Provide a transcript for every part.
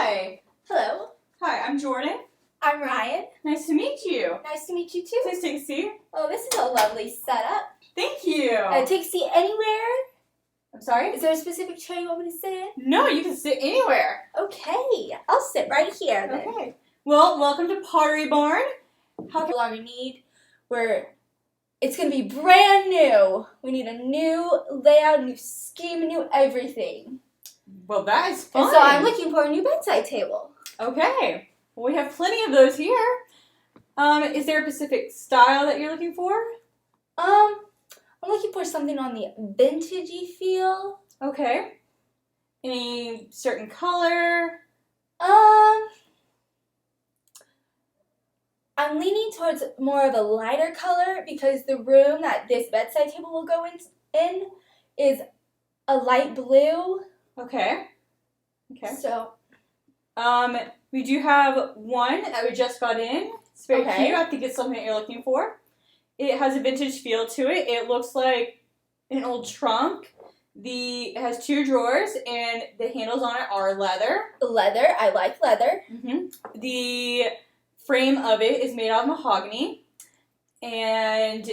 Hi. Hello. Hi, I'm Jordan. I'm Ryan. Nice to meet you. Nice to meet you too. Please take a seat. Oh, this is a lovely setup. Thank you. Take a seat anywhere. I'm sorry? Is there a specific chair you want me to sit in? No, you can sit anywhere. Okay, I'll sit right here then. Okay. Well, welcome to Pottery Barn. How long we need? It's gonna be brand new. We need a new layout, new scheme, new everything. Well, that is fun. And so I'm looking for a new bedside table. Okay. Well, we have plenty of those here. Is there a specific style that you're looking for? I'm looking for something on the vintagey feel. Okay. Any certain color? I'm leaning towards more of a lighter color because the room that this bedside table will go in is a light blue. Okay. Okay. So, we do have one that we just got in. It's very Okay. cute. I think it's something that you're looking for. It has a vintage feel to it. It looks like an old trunk. It has 2 drawers, and the handles on it are leather. leather. I like leather. The frame of it is made out of mahogany, and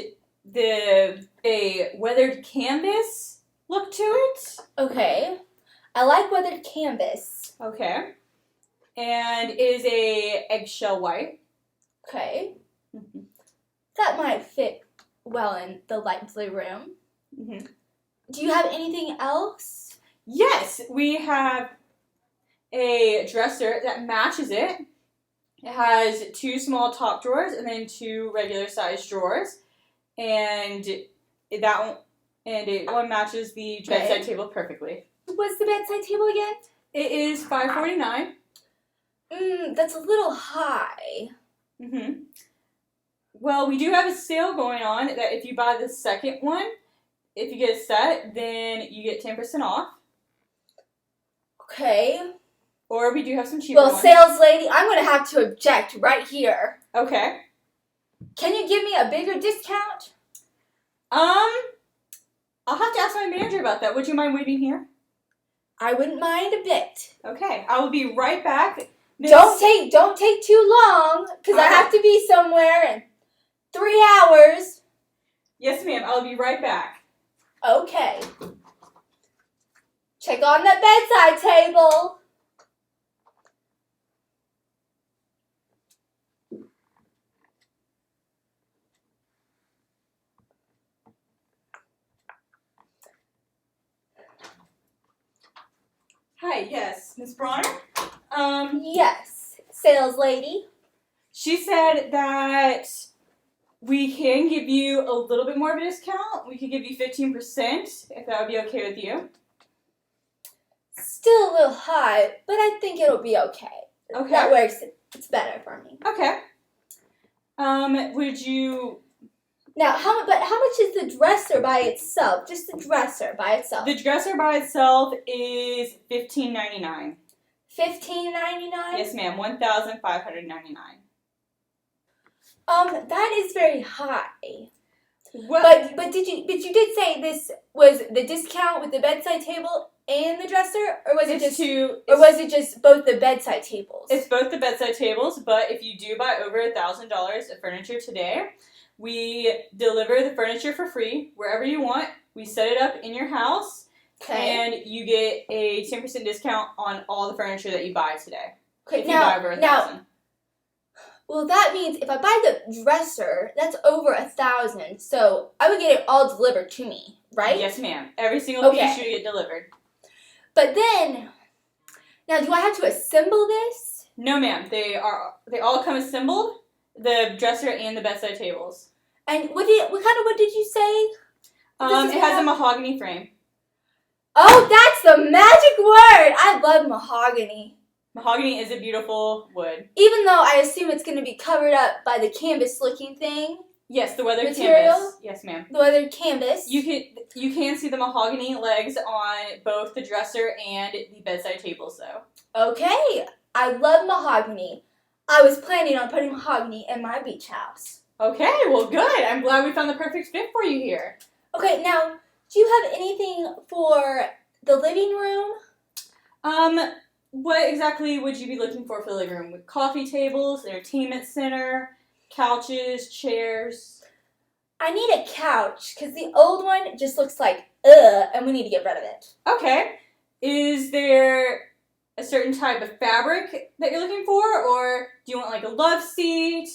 a weathered canvas look to it. Okay. I like weathered canvas. Okay. And it is a eggshell white. Okay. That might fit well in the light blue room. Do you have anything else? Yes, we have a dresser that matches it. It has 2 small top drawers and then 2 regular sized drawers, and that one matches the bedside table perfectly. What's the bedside table again? It is $549. That's a little high. Well, we do have a sale going on that if you buy the second one, if you get a set, then you get 10% off. Okay. Or we do have some cheaper ones. Well, sales lady, I'm going to have to object right here. Okay. Can you give me a bigger discount? I'll have to ask my manager about that. Would you mind waiting here? I wouldn't mind a bit. Okay, I will be right back. Don't take too long, because I have to be somewhere in 3 hours. Yes, ma'am. I'll be right back. Okay. Check on the bedside table. Hi, yes, Miss Bronner? Yes, sales lady. She said that we can give you a little bit more of a discount. We could give you 15%, if that would be okay with you. Still a little high, but I think it'll be okay. Okay. That works. It's better for me. Okay. Would you... Now, how much is the dresser by itself? Just the dresser by itself. The dresser by itself is $15.99. $15.99? Yes, ma'am. $1,599. That is very high. Well, But you did say this was the discount with the bedside table and the dresser, or was it just both the bedside tables? It's both the bedside tables, but if you do buy over $1,000 of furniture today, we deliver the furniture for free wherever you want. We set it up in your house, and you get a 10% discount on all the furniture that you buy today. Okay, if you buy over $1,000. Well, that means if I buy the dresser, that's over $1,000. So I would get it all delivered to me, right? Yes, ma'am. Every single piece should get delivered. But then, now do I have to assemble this? No, ma'am. They all come assembled. The dresser and the bedside tables. And what kind of wood did you say? It has a mahogany frame. Oh, that's the magic word! I love mahogany. Mahogany is a beautiful wood. Even though I assume it's going to be covered up by the canvas-looking thing. Yes, the weathered material? canvas. Yes, ma'am. The weathered canvas. You can see the mahogany legs on both the dresser and the bedside tables, though. Okay, I love mahogany. I was planning on putting mahogany in my beach house. Okay, well, good. I'm glad we found the perfect fit for you here. Okay, now, do you have anything for the living room? what exactly would you be looking for the living room? With coffee tables, entertainment center, couches, chairs? I need a couch because the old one just looks like ugh, and we need to get rid of it. Okay. Is there a certain type of fabric that you're looking for, or do you want like a love seat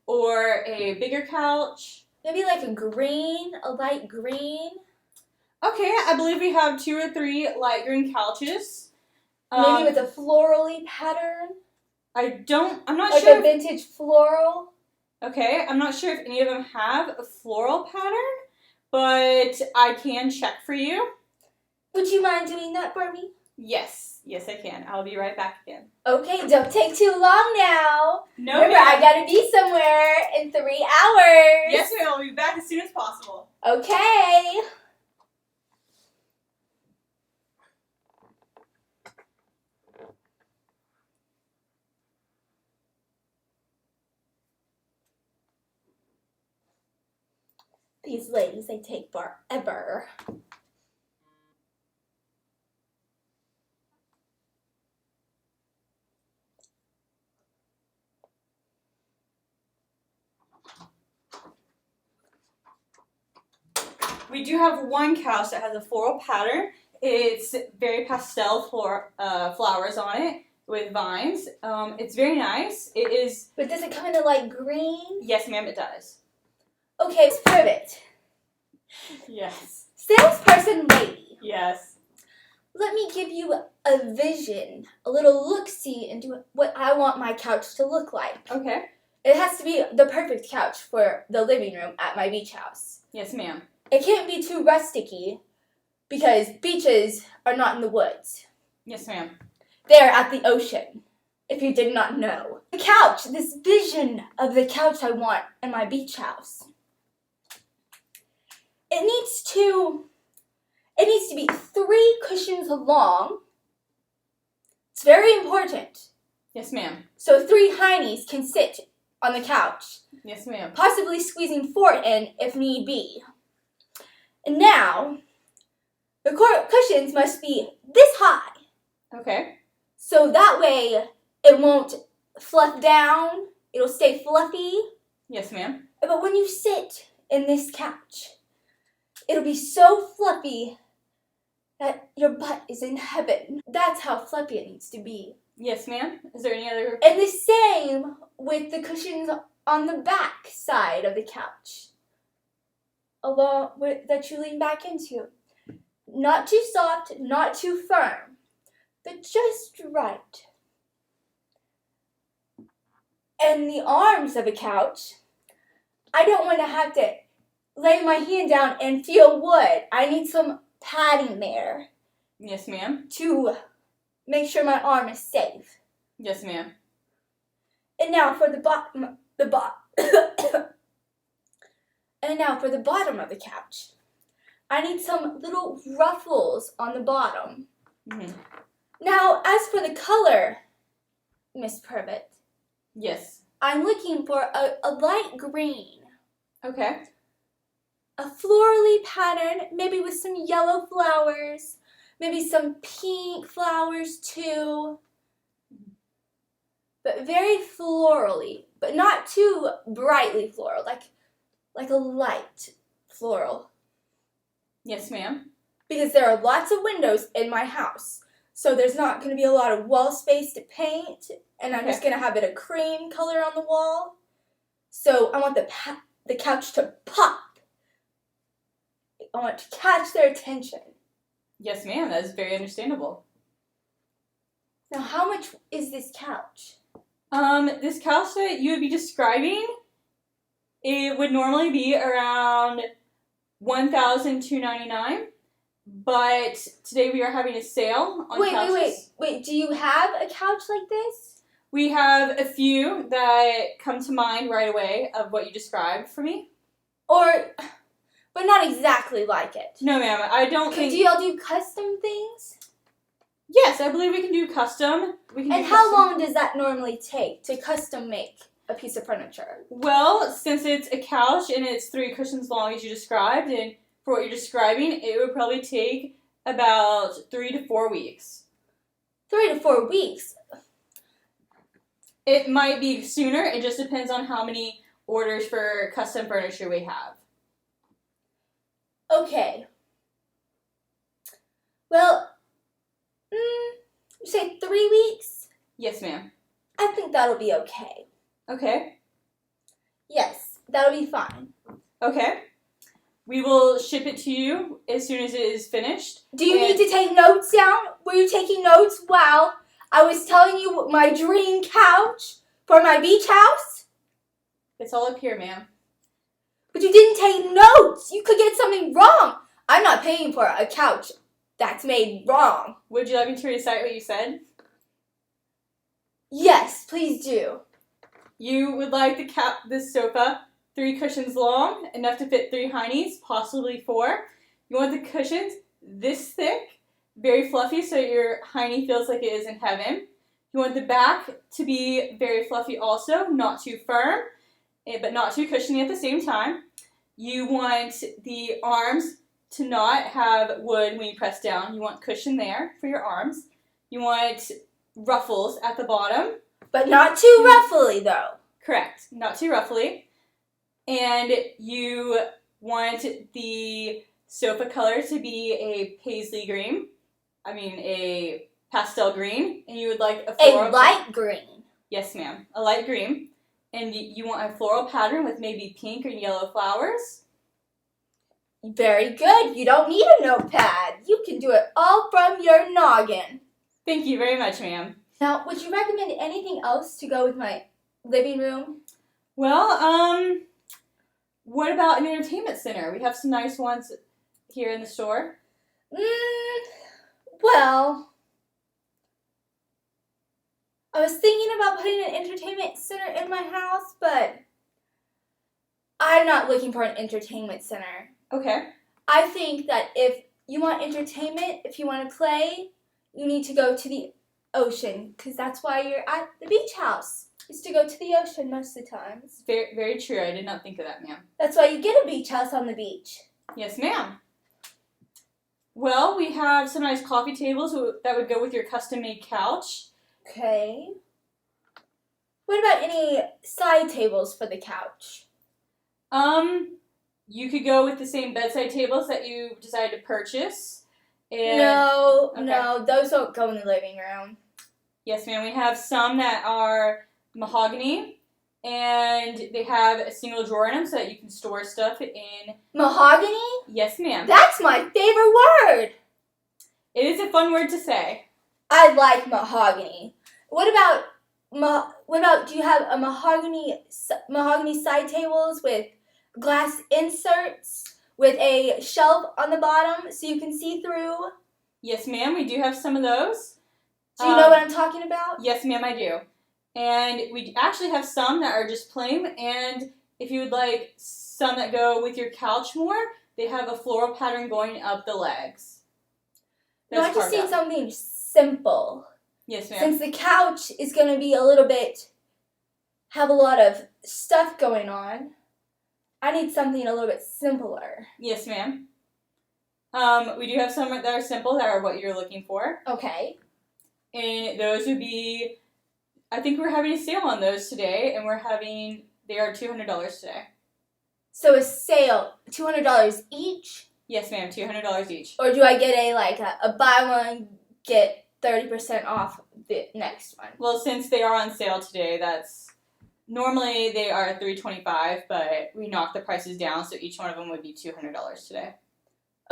or a bigger couch? Maybe like a green, a light green. Okay, I believe we have 2 or 3 light green couches. Maybe with a florally pattern. I'm not like sure. Like a vintage floral. Okay, I'm not sure if any of them have a floral pattern, but I can check for you. Would you mind doing that for me? Yes, I can. I'll be right back again. Okay, don't take too long now. No, remember, ma'am. I gotta be somewhere in 3 hours. Yes, ma'am. I'll be back as soon as possible. Okay. These ladies, they take forever. We do have one couch that has a floral pattern. It's very pastel flowers on it with vines. It's very nice. It is. But does it come in a light green? Yes, ma'am, it does. Okay, let's prove it. Yes. Salesperson lady. Yes. Let me give you a vision, a little look-see into what I want my couch to look like. Okay. It has to be the perfect couch for the living room at my beach house. Yes, ma'am. It can't be too rusticy because beaches are not in the woods. Yes, ma'am. They're at the ocean, if you did not know. The couch, this vision of the couch I want in my beach house. It needs to be 3 cushions long. It's very important. Yes, ma'am. So 3 heinies can sit on the couch. Yes, ma'am. Possibly squeezing 4 in if need be. And now, the cushions must be this high. Okay. So that way it won't fluff down. It'll stay fluffy. Yes, ma'am. But when you sit in this couch, it'll be so fluffy that your butt is in heaven. That's how fluffy it needs to be. Yes, ma'am. Is there any other? And the same with the cushions on the back side of the couch. Along with that you lean back into. Not too soft, not too firm, but just right. And the arms of a couch, I don't want to have to lay my hand down and feel wood. I need some padding there. Yes, ma'am. To make sure my arm is safe. Yes, ma'am. And now for the bottom And now for the bottom of the couch. I need some little ruffles on the bottom. Mm-hmm. Now, as for the color, Miss Purvitt. Yes. I'm looking for a light green. Okay. A florally pattern, maybe with some yellow flowers. Maybe some pink flowers too. But very florally, but not too brightly floral, like a light floral. Yes, ma'am. Because there are lots of windows in my house. So there's not going to be a lot of wall space to paint. And I'm just going to have it a cream color on the wall. So I want the couch to pop. I want to catch their attention. Yes, ma'am. That is very understandable. Now, how much is this couch? This couch that you would be describing, it would normally be around $1,299, but today we are having a sale on couches. Wait, do you have a couch like this? We have a few that come to mind right away of what you described for me. But not exactly like it. No, ma'am, I don't think... Do y'all do custom things? Yes, I believe we can do custom. And how long does that normally take to custom make a piece of furniture? Well, since it's a couch and it's 3 cushions long as you described, and for what you're describing, it would probably take about 3 to 4 weeks. 3 to 4 weeks. It might be sooner. It just depends on how many orders for custom furniture we have. Okay. Well, you say 3 weeks? Yes, ma'am. I think that'll be okay. Okay. Yes, that'll be fine. Okay. We will ship it to you as soon as it is finished. Do you need to take notes down? Were you taking notes while I was telling you my dream couch for my beach house? It's all up here, ma'am. But you didn't take notes. You could get something wrong. I'm not paying for a couch that's made wrong. Would you like me to recite what you said? Yes, please do. You would like this sofa 3 cushions long, enough to fit 3 heinies, possibly 4. You want the cushions this thick, very fluffy, so your heinie feels like it is in heaven. You want the back to be very fluffy also, not too firm, but not too cushiony at the same time. You want the arms to not have wood when you press down. You want cushion there for your arms. You want ruffles at the bottom. But not too ruffly, though. Correct. Not too ruffly. And you want the sofa color to be a paisley green. A pastel green. And you would like a floral... A light green. Yes, ma'am. A light green. And you want a floral pattern with maybe pink or yellow flowers. Very good. You don't need a notepad. You can do it all from your noggin. Thank you very much, ma'am. Now, would you recommend anything else to go with my living room? Well, what about an entertainment center? We have some nice ones here in the store. Well, I was thinking about putting an entertainment center in my house, but I'm not looking for an entertainment center. Okay. I think that if you want entertainment, if you want to play, you need to go to the ocean, because that's why you're at the beach house, is to go to the ocean most of the times. Very, very true. I did not think of that, ma'am. That's why you get a beach house on the beach. Yes, ma'am. Well, we have some nice coffee tables that would go with your custom-made couch. Okay. What about any side tables for the couch? You could go with the same bedside tables that you decided to purchase. And No, those don't go in the living room. Yes, ma'am. We have some that are mahogany, and they have a single drawer in them so that you can store stuff in. Mahogany? Yes, ma'am. That's my favorite word. It is a fun word to say. I like mahogany. What about? Do you have a mahogany side tables with glass inserts with a shelf on the bottom so you can see through? Yes, ma'am. We do have some of those. Do you know what I'm talking about? Yes, ma'am, I do. And we actually have some that are just plain, and if you would like some that go with your couch more, they have a floral pattern going up the legs. No, I just need something simple. Yes, ma'am. Since the couch is going to be have a lot of stuff going on, I need something a little bit simpler. Yes, ma'am. We do have some that are simple, that are what you're looking for. Okay. And those would be, I think we're having a sale on those today, and they are $200 today. So a sale, $200 each? Yes, ma'am, $200 each. Or do I get a buy one, get 30% off the next one? Well, since they are on sale today, normally they are $325, but we knocked the prices down, so each one of them would be $200 today.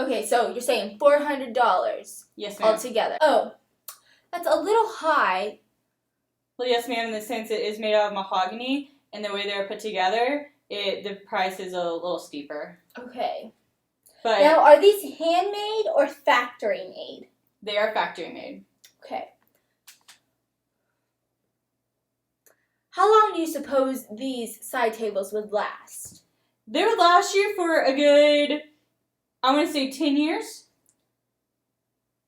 Okay, so you're saying $400 yes, ma'am. altogether. Oh, that's a little high. Well, yes, ma'am, in the sense it is made out of mahogany, and the way they're put together, the price is a little steeper. Okay. But now, are these handmade or factory made? They are factory made. Okay. How long do you suppose these side tables would last? They would last you for a good, I want to say 10 years.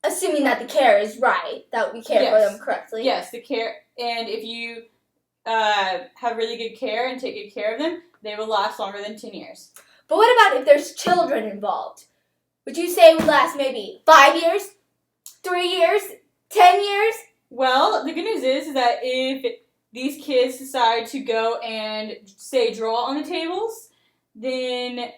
Assuming that the care is right, that we care for them correctly. Yes, the care, and if you have really good care and take good care of them, they will last longer than 10 years. But what about if there's children involved? Would you say it would last maybe 5 years, 3 years, 10 years? Well, the good news is that if these kids decide to go and, say, draw on the tables, then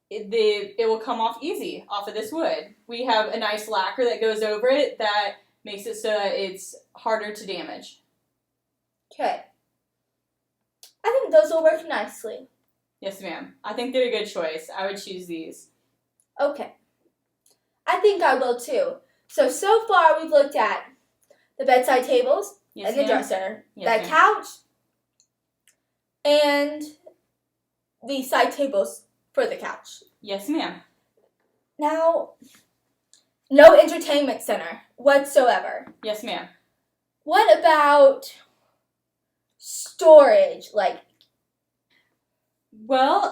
it will come off easy off of this wood. We have a nice lacquer that goes over it that makes it so that it's harder to damage. Okay. I think those will work nicely. Yes, ma'am. I think they're a good choice. I would choose these. Okay. I think I will too. So far we've looked at the bedside tables Yes, and the ma'am. dresser, Yes, the ma'am. couch, and the side tables for the couch. Yes, ma'am. Now, no entertainment center whatsoever. Yes, ma'am. What about storage? Like, Well,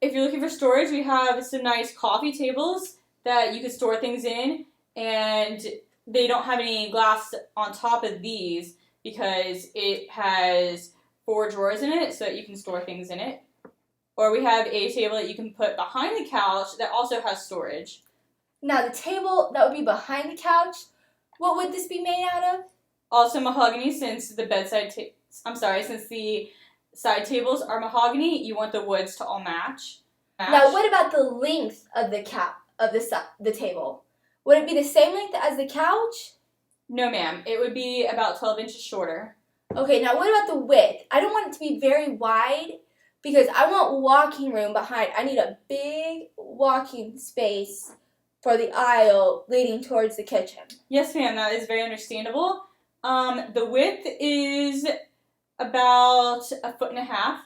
if you're looking for storage, we have some nice coffee tables that you can store things in, and they don't have any glass on top of these because it has 4 drawers in it so that you can store things in it. Or we have a table that you can put behind the couch that also has storage. now the table that would be behind the couch, what would this be made out of? Also mahogany, since the since the side tables are mahogany, you want the woods to all match. Now, what about the length of the table? Would it be the same length as the couch? No, ma'am. It would be about 12 inches shorter. Okay, now what about the width? I don't want it to be very wide because I want walking room behind. I need a big walking space for the aisle leading towards the kitchen. Yes, ma'am. That is very understandable. The width is about 1.5 feet.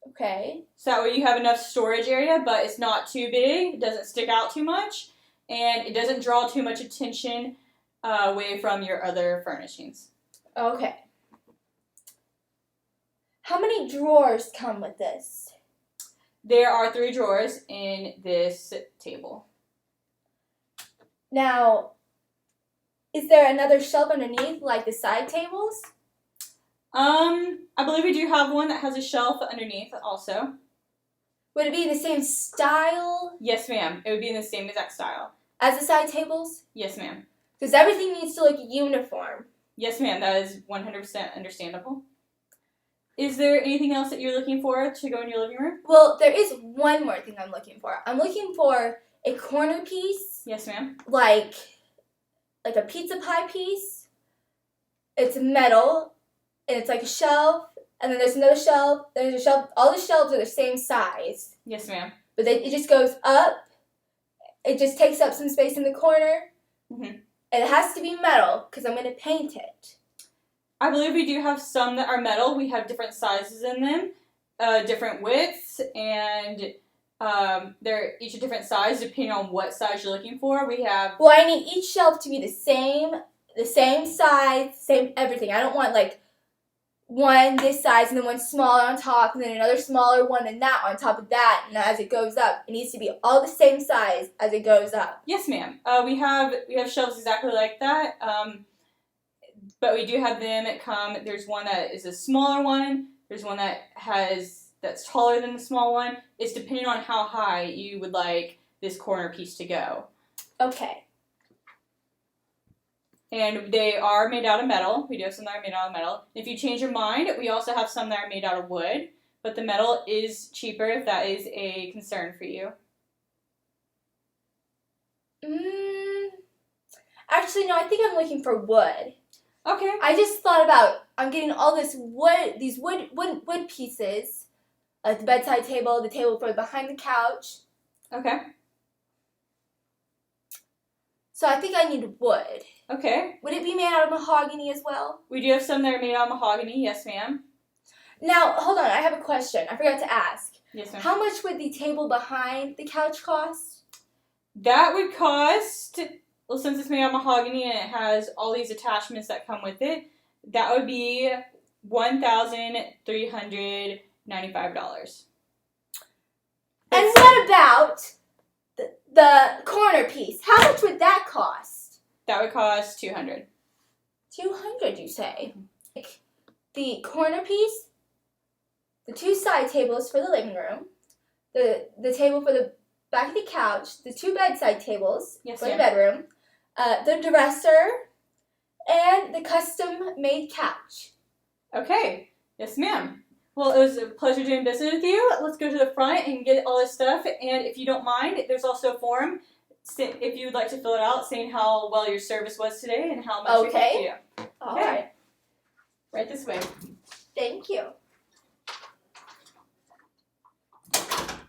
Okay. So that way you have enough storage area, but it's not too big. It doesn't stick out too much, and it doesn't draw too much attention away from your other furnishings. Okay. How many drawers come with this? There are 3 drawers in this table. Now, is there another shelf underneath like the side tables? I believe we do have one that has a shelf underneath also. Would it be the same style Yes, ma'am. It would be in the same exact style. as the side tables? Yes, ma'am. Because everything needs to look uniform. Yes, ma'am. That is 100% understandable. Is there anything else that you're looking for to go in your living room? Well, there is one more thing I'm looking for. I'm looking for a corner piece, Yes, ma'am. like a pizza pie piece. It's metal, and it's like a shelf, and then there's another shelf, there's a shelf. All the shelves are the same size, Yes, ma'am. but then it just goes up. It just takes up some space in the corner, Mhm. and it has to be metal because I'm going to paint it. I believe we do have some that are metal. We have different sizes in them, different widths, and they're each a different size depending on what size you're looking for. We have Well, I need each shelf to be the same size, same everything. I don't want like one this size and then one smaller on top and then another smaller one and that on top of that. And as it goes up, it needs to be all the same size as it goes up. Yes, ma'am. We have shelves exactly like that. But we do have them come. There's one that is a smaller one. There's one that's taller than the small one. It's depending on how high you would like this corner piece to go. Okay. And they are made out of metal. We do have some that are made out of metal. If you change your mind, we also have some that are made out of wood. But the metal is cheaper if that is a concern for you. Actually, no, I think I'm looking for wood. Okay. I just thought about I'm getting all these wood pieces, like the bedside table, the table for behind the couch. Okay. So I think I need wood. Okay. Would it be made out of mahogany as well? We do have some that are made out of mahogany. Yes, ma'am. Now, hold on, I have a question. I forgot to ask. Yes, ma'am. How much would the table behind the couch cost? That would cost, well, since it's made out of mahogany and it has all these attachments that come with it, that would be $1,395. And what about the corner piece? How much would that cost? That would cost $200. $200, you say? The corner piece, the 2 side tables for the living room, the table for the back of the couch, the 2 bedside tables Yes, for the ma'am. bedroom, the dresser, and the custom-made couch. Okay. Yes, ma'am. Well, it was a pleasure doing business with you. Let's go to the front and get all this stuff. And if you don't mind, there's also a form if you would like to fill it out saying how well your service was today and how much we helped you. All right. Right this way. Thank you.